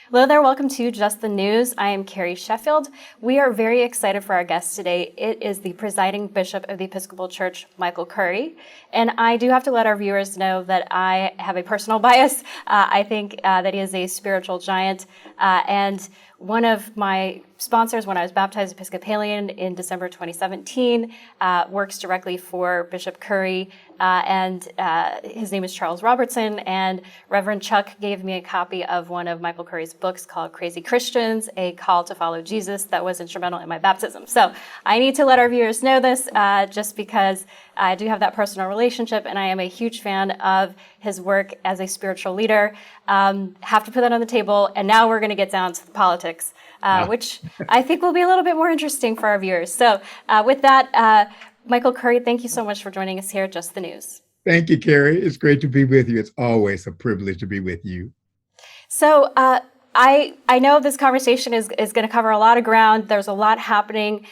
Hello there, welcome to Just the News. I am Carrie Sheffield. We are very excited for our guest today. It is the presiding bishop of the Episcopal Church, Michael Curry. And I do have to let our viewers know that I have a personal bias. I think that he is a spiritual giant. And one of my sponsors when I was baptized Episcopalian in December 2017 works directly for Bishop Curry, and his name is Charles Robertson, and Reverend Chuck gave me a copy of one of Michael Curry's books called Crazy Christians, A Call to Follow Jesus, that was instrumental in my baptism. So I need to let our viewers know this just because I do have that personal relationship, and I am a huge fan of his work as a spiritual leader. Have to put that on the table, and now we're going to get down to the politics, which I think will be a little bit more interesting for our viewers. So with that, Michael Curry, thank you so much for joining us here at Just the News. Thank you, Carrie. It's great to be with you. It's always a privilege to be with you. So I know this conversation is going to cover a lot of ground. There's a lot happening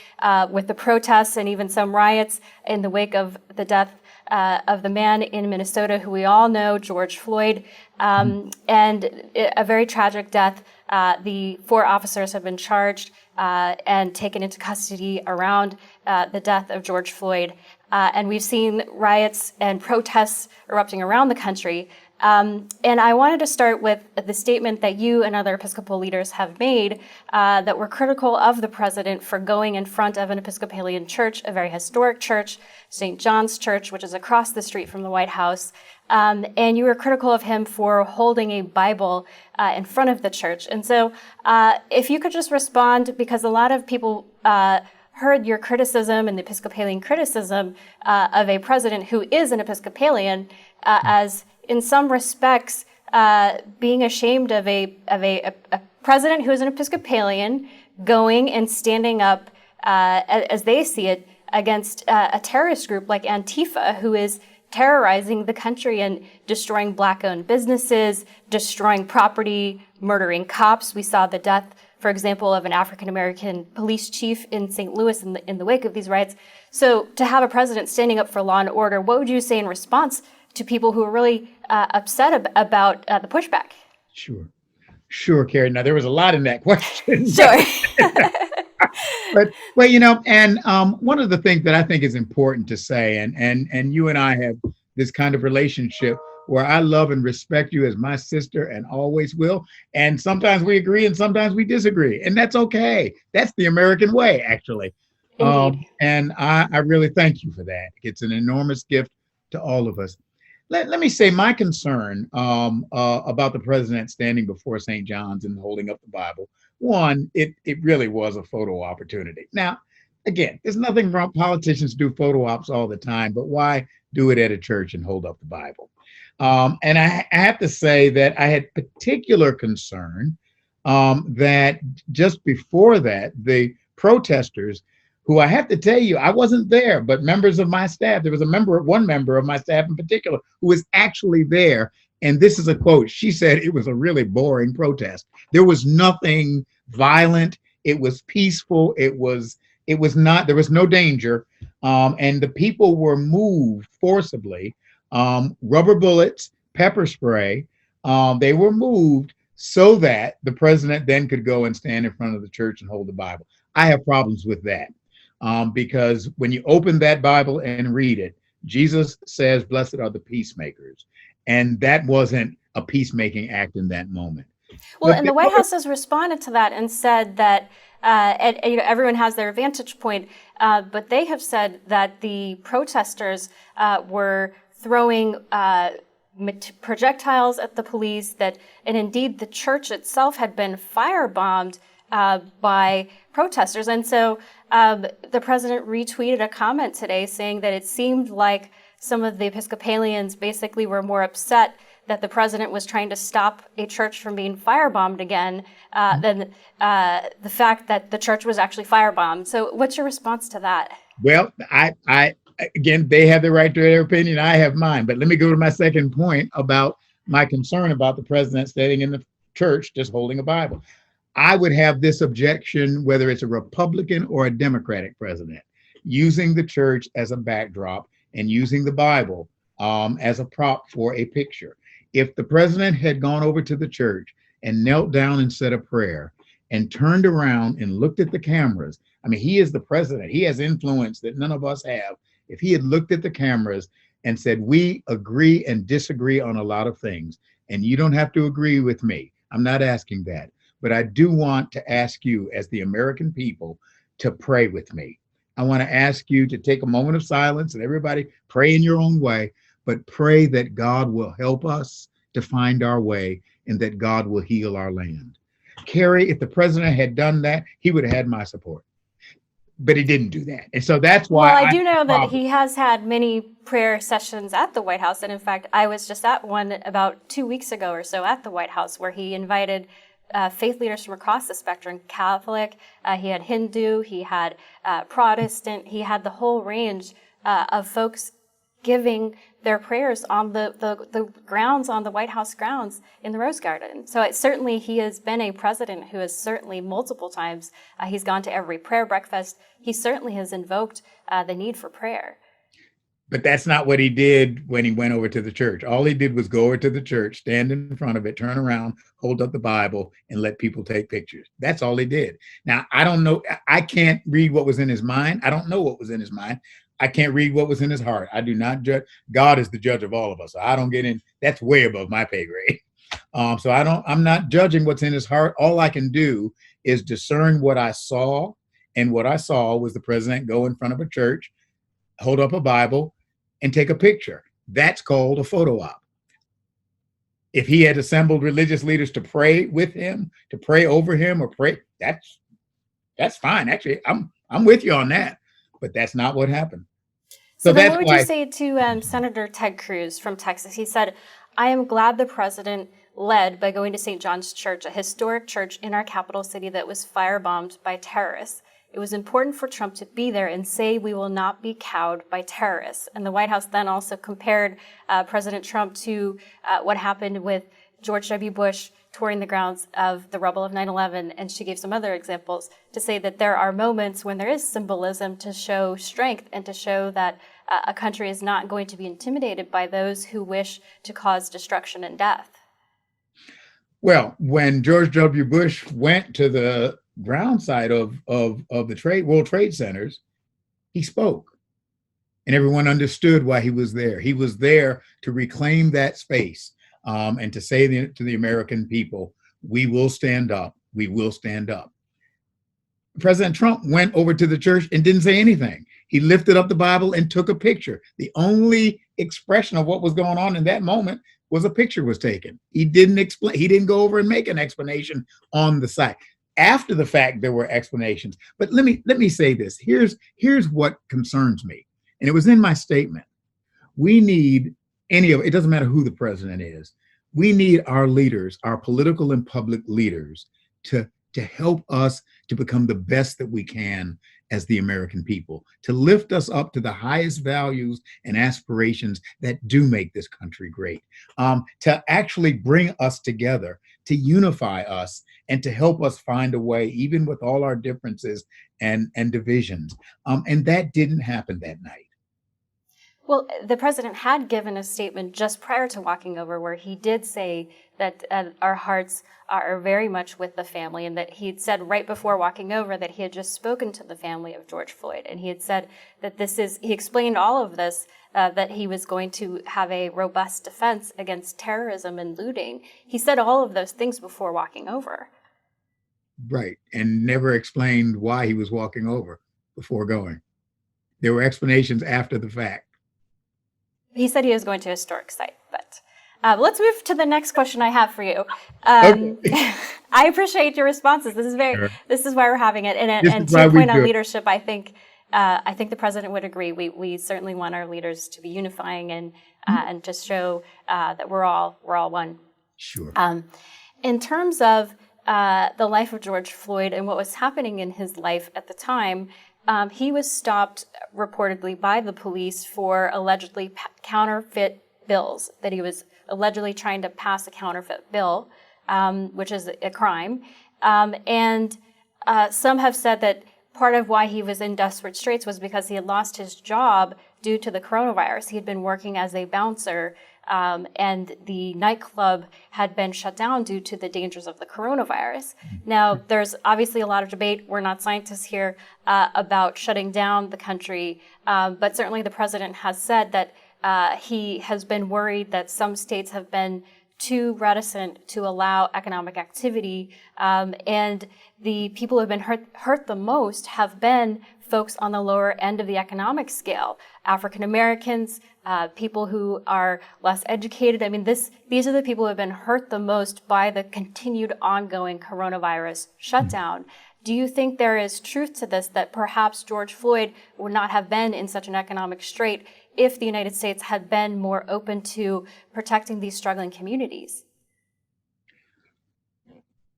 with the protests and even some riots in the wake of the death of the man in Minnesota who we all know, George Floyd, and a very tragic death. The 4 officers have been charged and taken into custody around the death of George Floyd. And we've seen riots and protests erupting around the country. And I wanted to start with the statement that you and other Episcopal leaders have made that were critical of the president for going in front of an Episcopalian church, a very historic church, St. John's Church, which is across the street from the White House. And you were critical of him for holding a Bible in front of the church. And so if you could just respond, because a lot of people heard your criticism and the Episcopalian criticism of a president who is an Episcopalian as in some respects, being ashamed of a president who is an Episcopalian going and standing up, as they see it, against a terrorist group like Antifa, who is terrorizing the country and destroying Black-owned businesses, destroying property, murdering cops. We saw the death, for example, of an African-American police chief in St. Louis in the wake of these riots. So to have a president standing up for law and order, what would you say in response to people who are really upset about the pushback? Sure, Carrie. Now, there was a lot in that question. Sure. but you know, and one of the things that I think is important to say, and you and I have this kind of relationship where I love and respect you as my sister and always will. And sometimes we agree and sometimes we disagree. And that's okay. That's the American way, actually. And I really thank you for that. It's an enormous gift to all of us. Let me say my concern about the president standing before St. John's and holding up the Bible. One, it really was a photo opportunity. Now, again, there's nothing wrong. Politicians do photo ops all the time, but why do it at a church and hold up the Bible? And I have to say that I had particular concern that just before that, the protesters, who I have to tell you, I wasn't there, but members of my staff, there was one member of my staff in particular, who was actually there. And this is a quote. She said it was a really boring protest. There was nothing violent. It was peaceful. It was not, there was no danger. And the people were moved forcibly. Rubber bullets, pepper spray. They were moved so that the president then could go and stand in front of the church and hold the Bible. I have problems with that. Because when you open that Bible and read it, Jesus says, "Blessed are the peacemakers." And that wasn't a peacemaking act in that moment. Well, and the White House has responded to that and said that and everyone has their vantage point, but they have said that the protesters were throwing projectiles at the police, and indeed the church itself had been firebombed by protesters. And so the president retweeted a comment today saying that it seemed like some of the Episcopalians basically were more upset that the president was trying to stop a church from being firebombed again than the fact that the church was actually firebombed. So what's your response to that? Well, I again, they have the right to their opinion. I have mine. But let me go to my second point about my concern about the president standing in the church just holding a Bible. I would have this objection, whether it's a Republican or a Democratic president, using the church as a backdrop and using the Bible as a prop for a picture. If the president had gone over to the church and knelt down and said a prayer and turned around and looked at the cameras. I mean, he is the president. He has influence that none of us have. If he had looked at the cameras and said, we agree and disagree on a lot of things, and you don't have to agree with me. I'm not asking that. But I do want to ask you, as the American people, to pray with me. I want to ask you to take a moment of silence and everybody pray in your own way, but pray that God will help us to find our way and that God will heal our land. Kerry, if the president had done that, he would have had my support. But he didn't do that. And so that's why Well, I do know that he has had many prayer sessions at the White House. And in fact, I was just at one about 2 weeks ago or so at the White House where he invited faith leaders from across the spectrum, Catholic, he had Hindu, he had Protestant, he had the whole range of folks giving their prayers on the grounds, on the White House grounds in the Rose Garden. So certainly he has been a president who has certainly multiple times, he's gone to every prayer breakfast. He certainly has invoked the need for prayer. But that's not what he did when he went over to the church. All he did was go over to the church, stand in front of it, turn around, hold up the Bible, and let people take pictures. That's all he did. Now, I don't know. I can't read what was in his mind. I don't know what was in his mind. I can't read what was in his heart. I do not judge. God is the judge of all of us. So I don't get in. That's way above my pay grade. So I'm not judging what's in his heart. All I can do is discern what I saw. And what I saw was the president go in front of a church, hold up a Bible, and take a picture. That's called a photo op. If he had assembled religious leaders to pray with him, to pray over him, or pray, that's fine. Actually, I'm with you on that. But that's not what happened. So then what would you say to Senator Ted Cruz from Texas? He said, I am glad the president led by going to St. John's Church, a historic church in our capital city that was firebombed by terrorists. It was important for Trump to be there and say we will not be cowed by terrorists. And the White House then also compared President Trump to what happened with George W. Bush touring the grounds of the rubble of 9/11. And she gave some other examples to say that there are moments when there is symbolism to show strength and to show that a country is not going to be intimidated by those who wish to cause destruction and death. Well, when George W. Bush went to the ground side of the World Trade Centers, he spoke. And everyone understood why he was there. He was there to reclaim that space and to say to the American people, we will stand up. We will stand up. President Trump went over to the church and didn't say anything. He lifted up the Bible and took a picture. The only expression of what was going on in that moment was a picture was taken. He didn't explain. He didn't go over and make an explanation on the site. After the fact, there were explanations. But let me say this. Here's what concerns me. And it was in my statement. We need it doesn't matter who the president is. We need our leaders, our political and public leaders, to help us to become the best that we can as the American people, to lift us up to the highest values and aspirations that do make this country great, to actually bring us together, to unify us, and to help us find a way, even with all our differences and divisions. And that didn't happen that night. Well, the president had given a statement just prior to walking over where he did say that our hearts are very much with the family, and that he had said right before walking over that he had just spoken to the family of George Floyd. And he had said that he explained all of this, that he was going to have a robust defense against terrorism and looting. He said all of those things before walking over. Right. And never explained why he was walking over before going. There were explanations after the fact. He said he was going to a historic site, but let's move to the next question I have for you. Okay. I appreciate your responses. This is why we're having it. And to your point on leadership, I think the president would agree. We certainly want our leaders to be unifying and to show that we're all one. Sure. In terms of the life of George Floyd and what was happening in his life at the time, he was stopped reportedly by the police for allegedly counterfeit bills, that he was allegedly trying to pass a counterfeit bill, which is a crime. And some have said that part of why he was in desperate straits was because he had lost his job due to the coronavirus. He had been working as a bouncer and the nightclub had been shut down due to the dangers of the coronavirus. Now, there's obviously a lot of debate. We're not scientists here about shutting down the country, but certainly the president has said that he has been worried that some states have been too reticent to allow economic activity, and the people who have been hurt the most have been folks on the lower end of the economic scale, African Americans, people who are less educated. I mean, these are the people who have been hurt the most by the continued ongoing coronavirus shutdown. Do you think there is truth to this, that perhaps George Floyd would not have been in such an economic strait if the United States had been more open to protecting these struggling communities?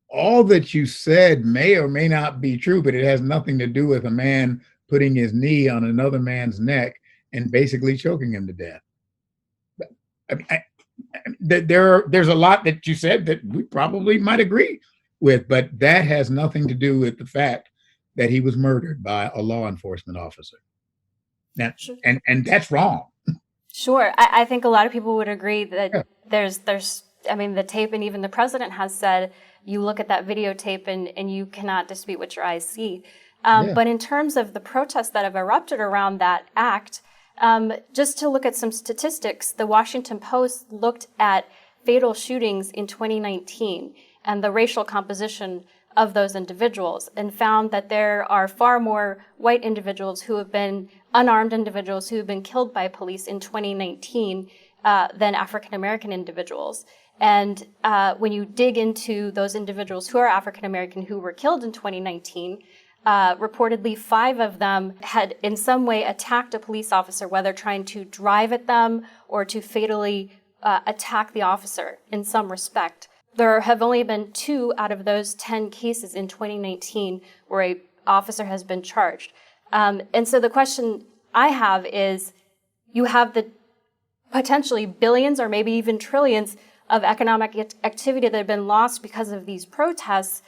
All that you said may or may not be true, but it has nothing to do with a man putting his knee on another man's neck and basically choking him to death. There's a lot that you said that we probably might agree with, but that has nothing to do with the fact that he was murdered by a law enforcement officer. Now, Sure. and that's wrong. Sure. I think a lot of people would agree that Yeah. there's, I mean, the tape, and even the president has said, you look at that videotape and you cannot dispute what your eyes see. Yeah. But in terms of the protests that have erupted around that act, just to look at some statistics, the Washington Post looked at fatal shootings in 2019 and the racial composition of those individuals, and found that there are far more white individuals who have been unarmed individuals who have been killed by police in 2019 than African American individuals. And when you dig into those individuals who are African American who were killed in 2019, reportedly 5 of them had in some way attacked a police officer, whether trying to drive at them or to fatally attack the officer in some respect. There have only been 2 out of those 10 cases in 2019 where an officer has been charged. And so the question I have is, you have the potentially billions or maybe even trillions of economic activity that have been lost because of these protests,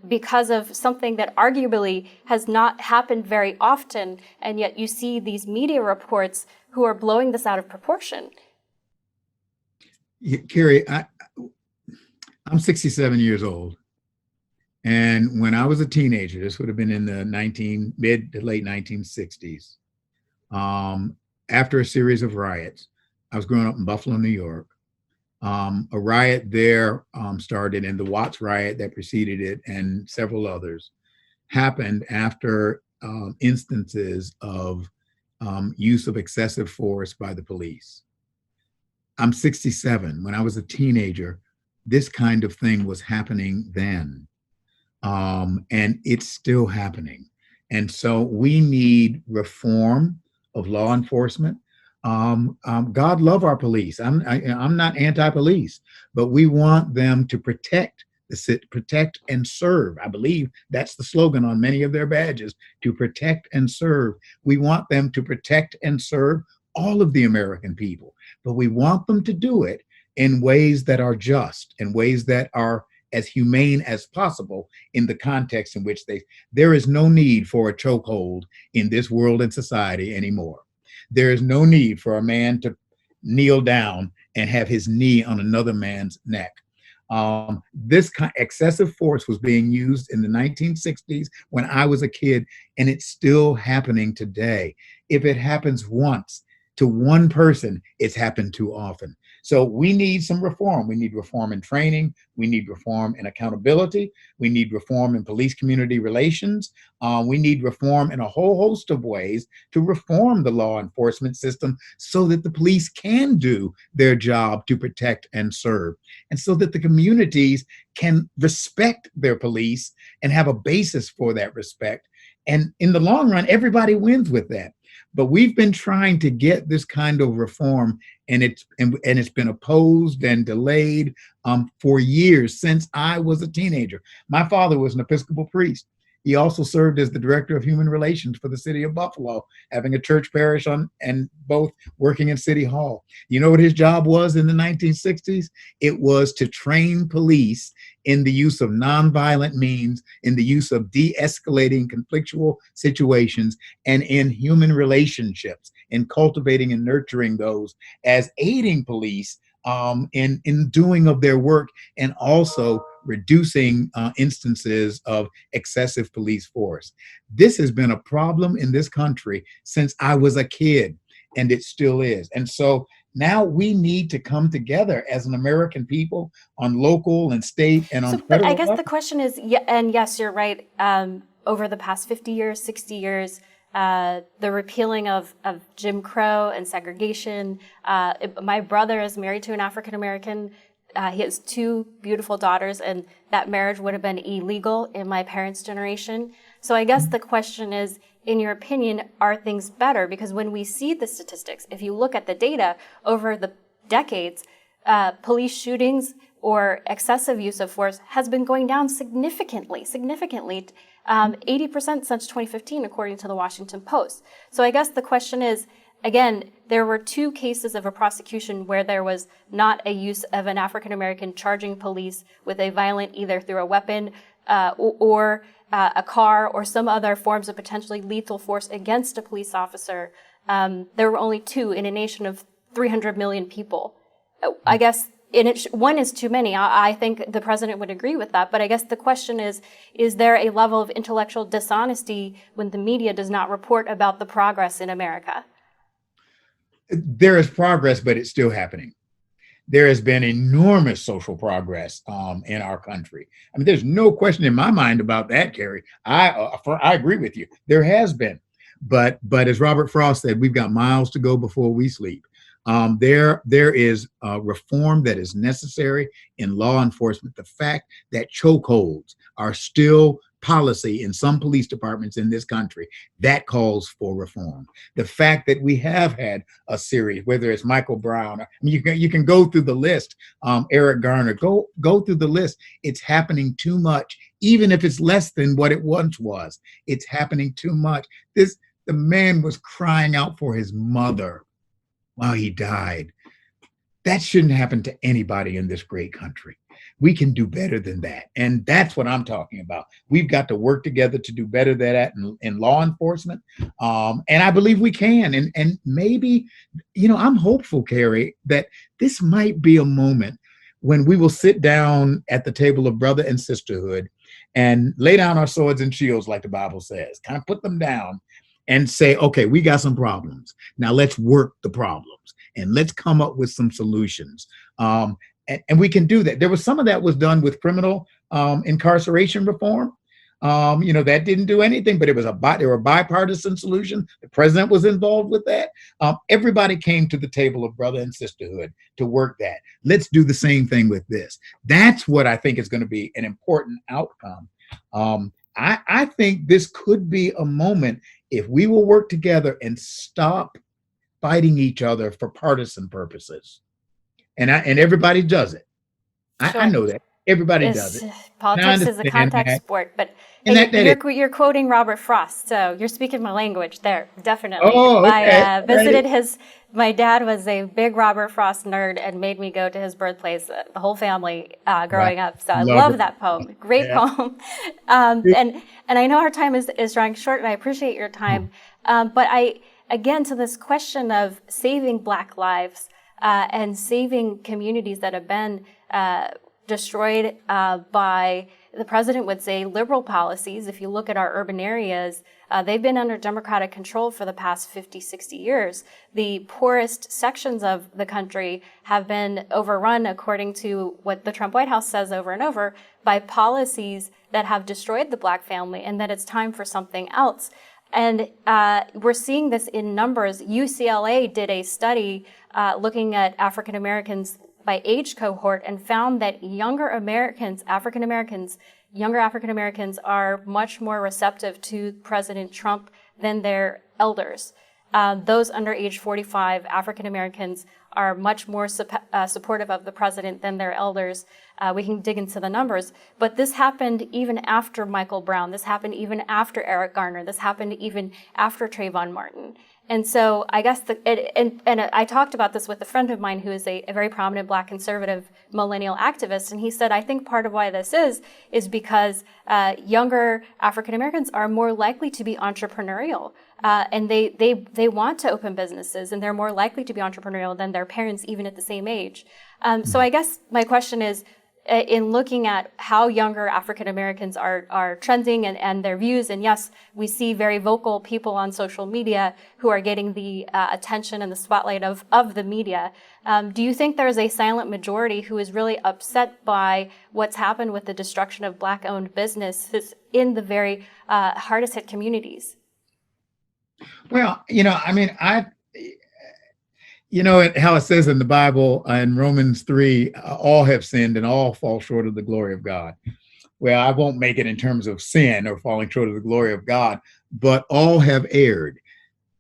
because of something that arguably has not happened very often, and yet you see these media reports who are blowing this out of proportion. Carrie, I'm 67 years old. And when I was a teenager, this would have been in the mid to late 1960s, after a series of riots, I was growing up in Buffalo, New York. A riot there started, and the Watts riot that preceded it and several others happened after instances of use of excessive force by the police. I'm 67. When I was a teenager, this kind of thing was happening then. And it's still happening. And so we need reform of law enforcement. God love our police. I'm not anti-police, but we want them to protect and serve. I believe that's the slogan on many of their badges, to protect and serve. We want them to protect and serve all of the American people, but we want them to do it in ways that are just, in ways that are as humane as possible in the context in which there is no need for a chokehold in this world and society anymore. There is no need for a man to kneel down and have his knee on another man's neck. This excessive force was being used in the 1960s when I was a kid, and it's still happening today. If it happens once to one person, it's happened too often. So we need some reform. We need reform in training. We need reform in accountability. We need reform in police community relations. We need reform in a whole host of ways to reform the law enforcement system so that the police can do their job to protect and serve, and so that the communities can respect their police and have a basis for that respect. And in the long run, everybody wins with that. But we've been trying to get this kind of reform, and it's been opposed and delayed for years, since I was a teenager. My father was an Episcopal priest. He also served as the director of human relations for the city of Buffalo, having a church parish on and both working in City Hall. You know what his job was in the 1960s? It was to train police in the use of nonviolent means, in the use of de-escalating conflictual situations, and in human relationships, in cultivating and nurturing those as aiding police in doing of their work, and also reducing instances of excessive police force. This has been a problem in this country since I was a kid, and it still is. And so now we need to come together as an American people on local and state and on But I federal guess level. the question is, yeah, and yes, you're right. Over the past 50 years, 60 years, the repealing of Jim Crow and segregation. My brother is married to an African American. He has two beautiful daughters, and that marriage would have been illegal in my parents' generation. So I guess the question is, in your opinion, are things better? Because when we see the statistics, if you look at the data over the decades, police shootings or excessive use of force has been going down significantly, 80% since 2015, according to the Washington Post. So I guess the question is, again, there were two cases of a prosecution where there was not a use of an African-American charging police with a violent, either through a weapon or a car or some other forms of potentially lethal force against a police officer. There were only two in a nation of 300 million people. I guess one is too many. I think the president would agree with that. But I guess the question is there a level of intellectual dishonesty when the media does not report about the progress in America? There is progress, but it's still happening. There has been enormous social progress in our country. I mean, there's no question in my mind about that, Carrie. I agree with you. There has been, but as Robert Frost said, we've got miles to go before we sleep. There is reform that is necessary in law enforcement. The fact that chokeholds are still policy in some police departments in this country, that calls for reform. The fact that we have had a series, whether it's Michael Brown, I mean, you can go through the list, Eric Garner, go through the list. It's happening too much, even if it's less than what it once was. It's happening too much. The man was crying out for his mother while he died. That shouldn't happen to anybody in this great country. We can do better than that. And that's what I'm talking about. We've got to work together to do better than that in law enforcement. And I believe we can. And maybe, I'm hopeful, Carrie, that this might be a moment when we will sit down at the table of brother and sisterhood and lay down our swords and shields, like the Bible says, kind of put them down and say, okay, we got some problems. Now let's work the problems and let's come up with some solutions. And we can do that. There was some of that was done with criminal incarceration reform. That didn't do anything, but there were bipartisan solutions. The president was involved with that. Everybody came to the table of brother and sisterhood to work that. Let's do the same thing with this. That's what I think is going to be an important outcome. I think this could be a moment if we will work together and stop fighting each other for partisan purposes. And everybody does it. Sure. I know that. Everybody does it. Politics is a contact sport, but you're quoting Robert Frost, so you're speaking my language there, definitely. Oh, okay. Visited my dad was a big Robert Frost nerd and made me go to his birthplace, the wole family growing up. So I love that poem. Great poem. And I know our time is drawing short, and I appreciate your time. But again, to this question of saving Black lives and saving communities that have been destroyed by, the president would say, liberal policies. If you look at our urban areas, they've been under Democratic control for the past 50, 60 years. The poorest sections of the country have been overrun, according to what the Trump White House says over and over, by policies that have destroyed the Black family, and that it's time for something else. And we're seeing this in numbers. UCLA did a study looking at African Americans by age cohort and found that younger African Americans are much more receptive to President Trump than their elders. those under age 45, African Americans, are much more supportive of the president than their elders. We can dig into the numbers, but this happened even after Michael Brown. This happened even after Eric Garner. This happened even after Trayvon Martin. And so I guess, and I talked about this with a friend of mine who is a very prominent Black conservative millennial activist, and he said, I think part of why this is because younger African Americans are more likely to be entrepreneurial. And they want to open businesses, and they're more likely to be entrepreneurial than their parents, even at the same age. So I guess my question is, in looking at how younger African Americans are trending and their views, and yes, we see very vocal people on social media who are getting the attention and the spotlight of the media. Do you think there's a silent majority who is really upset by what's happened with the destruction of Black-owned businesses in the very hardest hit communities? Well, how it says in the Bible in Romans 3, all have sinned and all fall short of the glory of God. Well, I won't make it in terms of sin or falling short of the glory of God, but all have erred,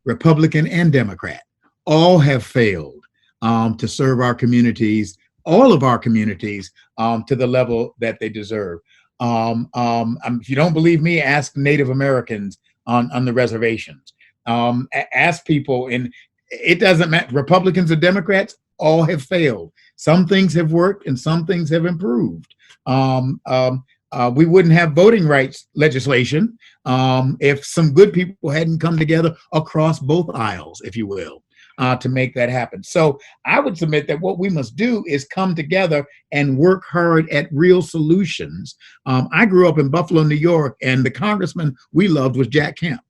Republican and Democrat. All have failed to serve our communities, all of our communities, to the level that they deserve. If you don't believe me, ask Native Americans on the reservations. Ask people, and it doesn't matter, Republicans or Democrats, all have failed. Some things have worked and some things have improved. We wouldn't have voting rights legislation if some good people hadn't come together across both aisles, if you will, to make that happen. So I would submit that what we must do is come together and work hard at real solutions. I grew up in Buffalo, New York, and the congressman we loved was Jack Kemp.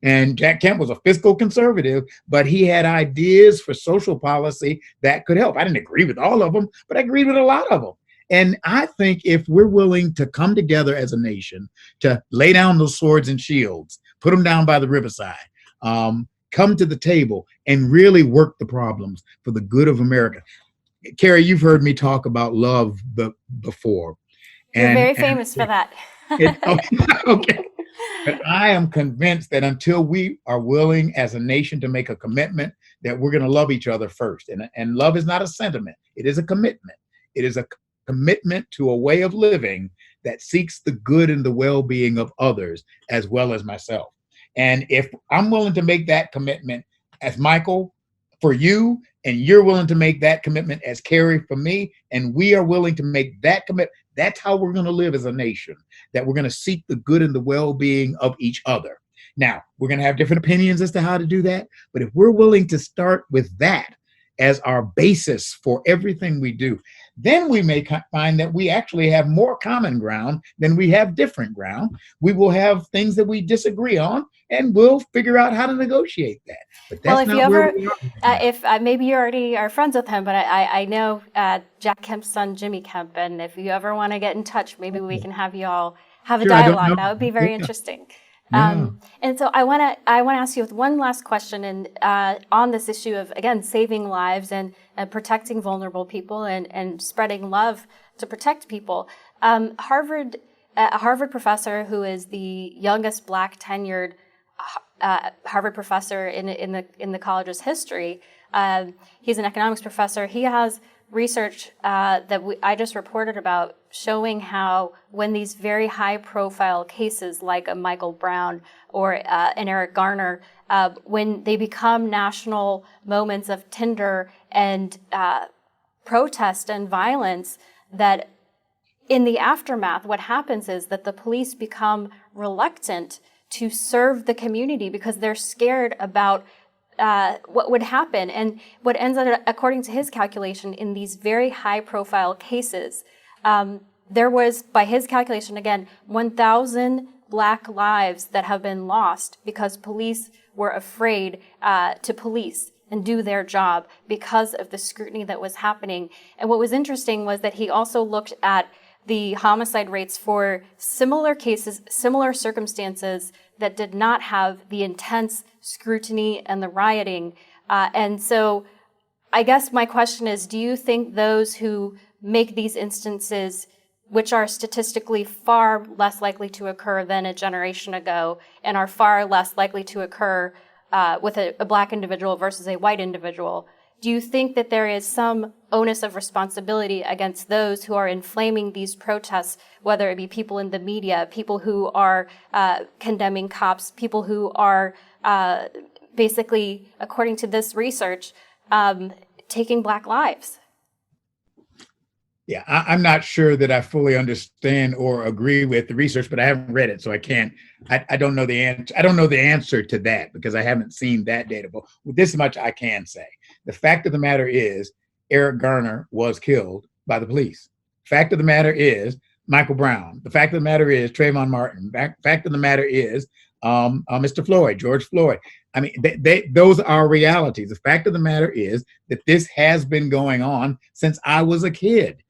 And Jack Kemp was a fiscal conservative, but he had ideas for social policy that could help. I didn't agree with all of them, but I agreed with a lot of them. And I think if we're willing to come together as a nation, to lay down those swords and shields, put them down by the riverside, come to the table and really work the problems for the good of America. Carrie, you've heard me talk about love before. You're very famous for that. Okay. But I am convinced that until we are willing as a nation to make a commitment that we're going to love each other first. And love is not a sentiment. It is a commitment. It is a commitment to a way of living that seeks the good and the well-being of others as well as myself. And if I'm willing to make that commitment as Michael for you, and you're willing to make that commitment as Carrie for me, and we are willing to make that commitment, that's how we're going to live as a nation, that we're going to seek the good and the well-being of each other. Now, we're going to have different opinions as to how to do that, but if we're willing to start with that as our basis for everything we do, then we may find that we actually have more common ground than we have different ground. We will have things that we disagree on, and we'll figure out how to negotiate that. But that's not where we are. If maybe you already are friends with him, but I know Jack Kemp's son, Jimmy Kemp, and if you ever want to get in touch, maybe we can have you all have a dialogue. That would be very interesting. Yeah. And so I want to ask you with one last question, and on this issue of, again, saving lives and protecting vulnerable people and spreading love to protect people. A Harvard professor who is the youngest Black tenured Harvard professor in the college's history. He's an economics professor. He has research that I just reported about showing how when these very high-profile cases like a Michael Brown or an Eric Garner, when they become national moments of tinder and protest and violence, that in the aftermath, what happens is that the police become reluctant to serve the community because they're scared about what would happen. And what ends up, according to his calculation, in these very high-profile cases, there was, by his calculation, again, 1,000 Black lives that have been lost because police were afraid to police and do their job because of the scrutiny that was happening. And what was interesting was that he also looked at the homicide rates for similar cases, similar circumstances that did not have the intense scrutiny and the rioting. And so I guess my question is, do you think those who make these instances, which are statistically far less likely to occur than a generation ago and are far less likely to occur with a black individual versus a white individual. Do you think that there is some onus of responsibility against those who are inflaming these protests, whether it be people in the media, people who are condemning cops, people who are basically, according to this research, taking Black lives? Yeah, I'm not sure that I fully understand or agree with the research, but I haven't read it, so I can't. I don't know the answer. I don't know the answer to that because I haven't seen that data. But with this much I can say: the fact of the matter is, Eric Garner was killed by the police. Fact of the matter is, Michael Brown. The fact of the matter is, Trayvon Martin. Fact of the matter is, Mr. Floyd, George Floyd. I mean, those are realities. The fact of the matter is that this has been going on since I was a kid.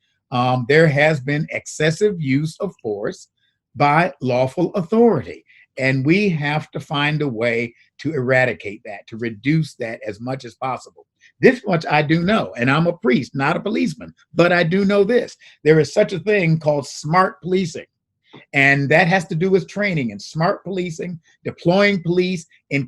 There has been excessive use of force by lawful authority. And we have to find a way to eradicate that, to reduce that as much as possible. This much I do know, and I'm a priest, not a policeman, but I do know this. There is such a thing called smart policing. And that has to do with training and smart policing, deploying police in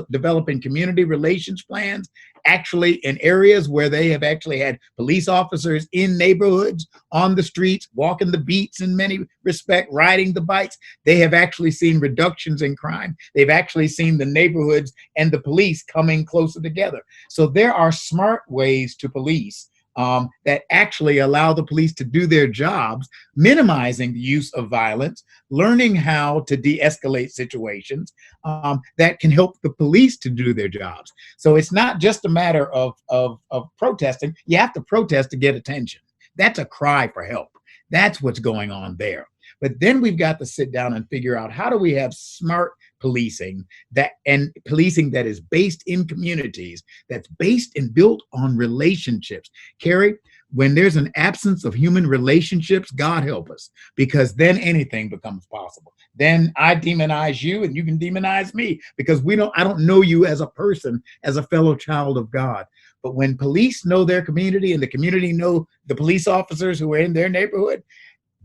developing community relations plans, actually in areas where they have actually had police officers in neighborhoods, on the streets, walking the beats in many respects, riding the bikes. They have actually seen reductions in crime. They've actually seen the neighborhoods and the police coming closer together. So there are smart ways to police that actually allow the police to do their jobs, minimizing the use of violence, learning how to de-escalate situations that can help the police to do their jobs. So it's not just a matter of protesting. You have to protest to get attention. That's a cry for help. That's what's going on there. But then we've got to sit down and figure out, how do we have smart policing that is based in communities, that's based and built on relationships. Carrie, when there's an absence of human relationships, God help us, because then anything becomes possible. Then I demonize you and you can demonize me, because I don't know you as a person, as a fellow child of God. But when police know their community and the community know the police officers who are in their neighborhood,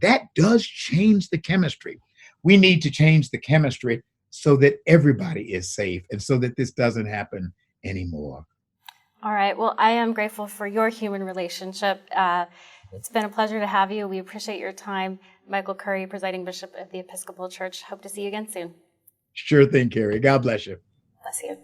that does change the chemistry. We need to change the chemistry so that everybody is safe and so that this doesn't happen anymore. All right. Well, I am grateful for your human relationship. It's been a pleasure to have you. We appreciate your time. Michael Curry, Presiding Bishop of the Episcopal Church. Hope to see you again soon. Sure thing, Carrie. God bless you. Bless you.